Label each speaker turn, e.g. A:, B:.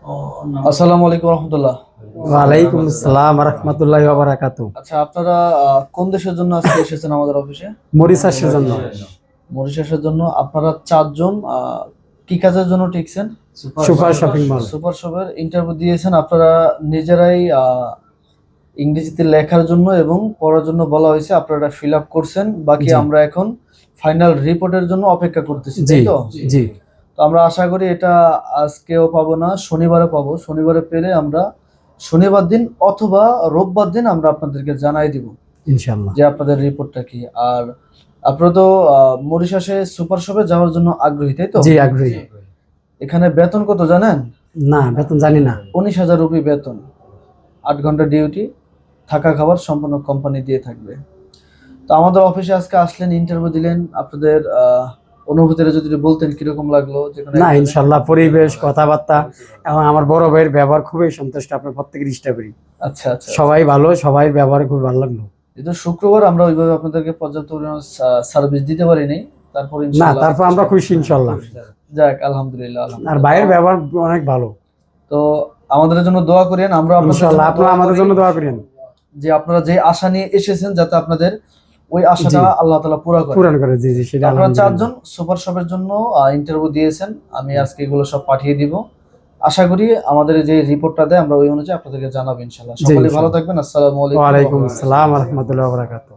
A: আসসালামু আলাইকুম রহমতুল্লাহ।
B: ওয়ালাইকুম আসসালাম রাহমাতুল্লাহি ওয়া বারাকাতুহু।
A: আচ্ছা, আপনারা কোন দেশের জন্য আজকে এসেছেন আমাদের অফিসে?
B: মরিশাসের জন্য।
A: মরিশাসের জন্য। আপনারা ৪ জন কি কাজের জন্য টিকছেন?
B: Super shopping mall.
A: সুপার শপের ইন্টারভিউ দিয়েছেন। আপনারা নিজেরাই ইংরেজিতে লেখার জন্য এবং পড়ার জন্য বলা হয়েছে, আপনারা ফিল আপ করছেন। বাকি
B: জি।
A: আমরা এখন ফাইনাল রিপোর্টের জন্য অপেক্ষা করতেছি,
B: জি
A: তাই তো?
B: জি
A: তো আমরা আশা করি এটা আজকেও পাবো না, শনিবারে পাবো। শনিবারে পেলে আমরা শনিবার দিন অথবা রোববার দিন আমরা আপনাদেরকে জানাই দিব
B: ইনশাআল্লাহ।
A: যে আপনাদের রিপোর্টটা কি। আর আপনারা তো মরিশাসে সুপার শপে যাওয়ার জন্য আগ্রহী, তাই তো?
B: জি আগ্রহী।
A: এখানে বেতন কত জানেন?
B: না বেতন জানি না।
A: ১৯,০০০ রুপি বেতন, ৮ ঘন্টা ডিউটি, থাকা খাবার সম্পূর্ণ কোম্পানি দিয়ে থাকবে। তো আমাদের অফিসে আজকে আসলেন, ইন্টারভিউ দিলেন, আপনাদের অনুভূতিটা যদি বলতেন কিরকম লাগলো? যেখানে
B: না ইনশাআল্লাহ পরিবেশ কথাবার্তা এবং আমার বড় ভাইয়ের ব্যবহার খুবই সন্তুষ্ট। আপনার প্রত্যেকের ইষ্ট করি।
A: আচ্ছা আচ্ছা,
B: সবাই ভালো, সবাই ব্যবহার খুব ভালো লাগলো।
A: যেহেতু শুক্রবার আমরা ওইভাবে আপনাদেরকে পর্যাপ্ত পরিমাণ সার্ভিস দিতে পারিনি, তারপর
B: না
A: ইনশাআল্লাহ
B: তারপর আমরা খুশি ইনশাআল্লাহ।
A: যাক, আলহামদুলিল্লাহ
B: আর
A: আলহামদুলিল্লাহ।
B: ভাইয়ের ব্যবহার অনেক ভালো।
A: তো আমাদের জন্য দোয়া করেন, আমরা আপনাদের জন্য
B: ইনশাআল্লাহ আপনারা
A: দোয়া
B: আমাদের
A: করি
B: জন্য দোয়া করেন
A: যে আপনারা যে আশা নিয়ে এসেছেন যাতে আপনাদের ওই আশাটা
B: জি
A: আল্লাহ তাআলা পুরা করে।
B: পূরণ করে। জি জি সেটা
A: আপনারা ৪
B: আলহামদুলিল্লাহ।
A: জন সুপার শপের জন্য ইন্টারভিউ দিয়েছেন। আমি আজকে এগুলো সব পাঠিয়ে দিব। আশা করি আমাদের যে রিপোর্টটা দেয় আমরা ওই অনুযায়ী আপনাদেরকে জানাবো ইনশাআল্লাহ।
B: জি
A: সকলেই ভালো
B: ইনশাআল্লাহ।
A: থাকবেন। আসসালামু আলাইকুম ওয়া
B: ওয়ালাইকুম
A: রাহমাতুল্লাহ।
B: আসসালাম ওয়া রাহমাতুল্লাহি ওয়া বারাকাতুহু।